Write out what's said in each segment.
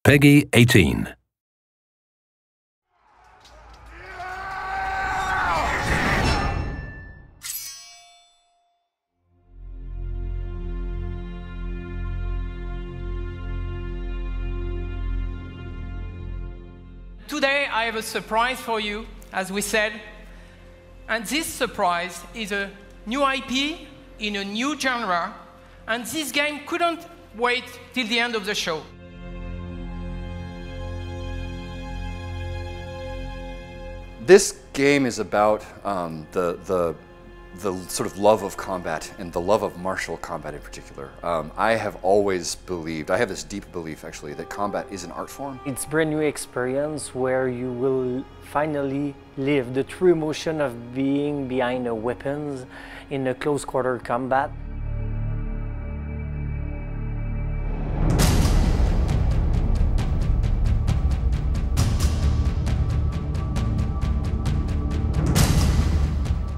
Peggy 18. Today I have a surprise for you, as we said, and this surprise is a new IP in a new genre, and this game couldn't wait till the end of the show. This game is about the sort of love of combat and the love of martial combat in particular. I have always believed, I have this deep belief actually, that combat is an art form. It's a brand new experience where you will finally live the true emotion of being behind the weapons in a close quarter combat.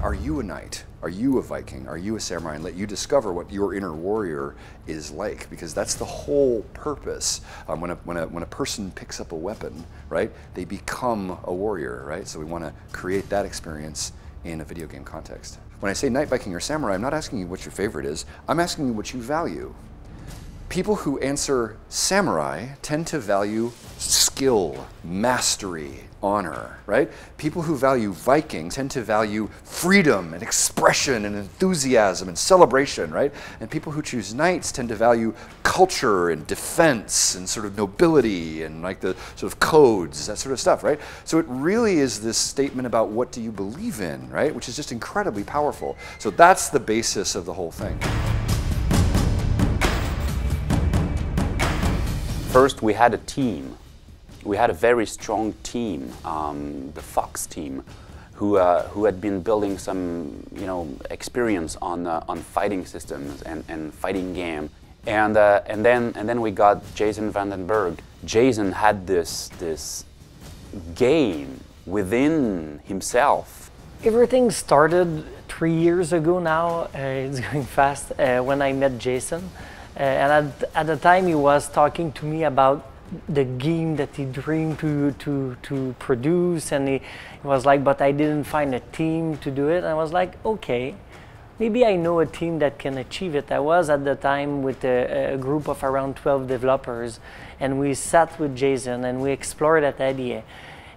Are you a knight? Are you a Viking? Are you a samurai? And let you discover what your inner warrior is like, because that's the whole purpose. When a person picks up a weapon, right, they become a warrior, right? So we want to create that experience in a video game context. When I say knight, Viking, or samurai, I'm not asking you what your favorite is. I'm asking you what you value. People who answer samurai tend to value skill, mastery, honor, right? People who value Viking tend to value freedom and expression and enthusiasm and celebration, right? And people who choose knights tend to value culture and defense and sort of nobility and like the sort of codes, that sort of stuff, right? So it really is this statement about what do you believe in, right? Which is just incredibly powerful. So that's the basis of the whole thing. First, we had a team. We had a very strong team, the Fox team, who had been building some, experience on fighting systems and fighting game. And then we got Jason Vandenberg. Jason had this game within himself. Everything started 3 years ago now. It's going fast. When I met Jason. And at the time he was talking to me about the game that he dreamed to produce, and he was like, but I didn't find a team to do it. And I was like, okay, maybe I know a team that can achieve it. I was at the time with a group of around 12 developers, and we sat with Jason and we explored that idea.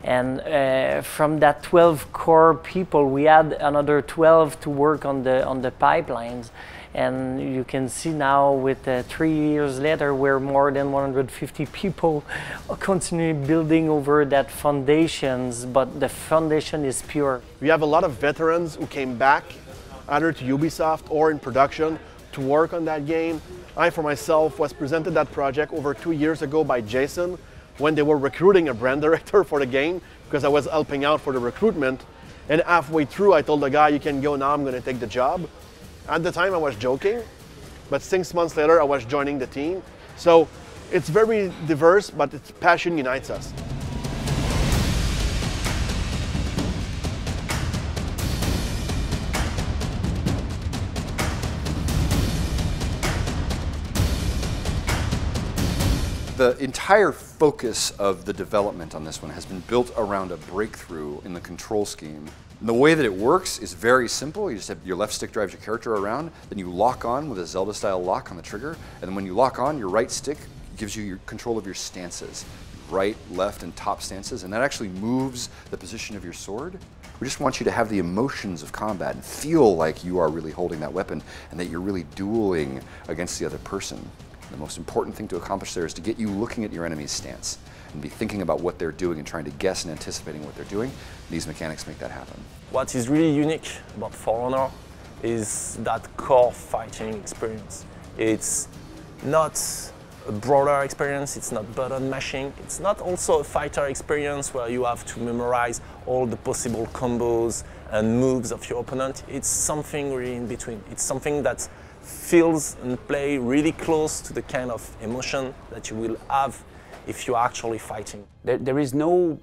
And from that 12 core people, we had another 12 to work on the pipelines. And you can see now, with 3 years later, we're more than 150 people continually building over that foundations, but the foundation is pure. We have a lot of veterans who came back, either to Ubisoft or in production, to work on that game. I, for myself, was presented that project over 2 years ago by Jason when they were recruiting a brand director for the game, because I was helping out for the recruitment. And halfway through, I told the guy, you can go now, I'm going to take the job. At the time I was joking, but 6 months later I was joining the team. So it's very diverse, but its passion unites us. The entire focus of the development on this one has been built around a breakthrough in the control scheme. And the way that it works is very simple. You just have your left stick drives your character around, then you lock on with a Zelda-style lock on the trigger, and then when you lock on, your right stick gives you your control of your stances. Right, left, and top stances, and that actually moves the position of your sword. We just want you to have the emotions of combat and feel like you are really holding that weapon and that you're really dueling against the other person. The most important thing to accomplish there is to get you looking at your enemy's stance and be thinking about what they're doing and trying to guess and anticipating what they're doing. These mechanics make that happen. What is really unique about For Honor is that core fighting experience. It's not a broader experience, it's not button mashing, it's not also a fighter experience where you have to memorize all the possible combos and moves of your opponent. It's something really in between. It's something that feels and play really close to the kind of emotion that you will have if you're actually fighting. There is no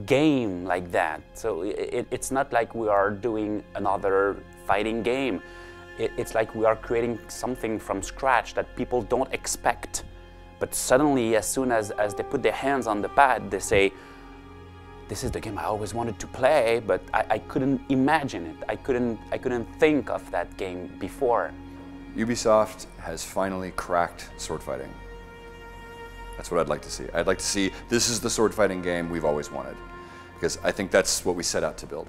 game like that, so it's not like we are doing another fighting game. It's like we are creating something from scratch that people don't expect But suddenly, as soon as they put their hands on the pad, they say, this is the game I always wanted to play, but I couldn't imagine it. I couldn't think of that game before. Ubisoft has finally cracked sword fighting. That's what I'd like to see. I'd like to see, this is the sword fighting game we've always wanted. Because I think that's what we set out to build.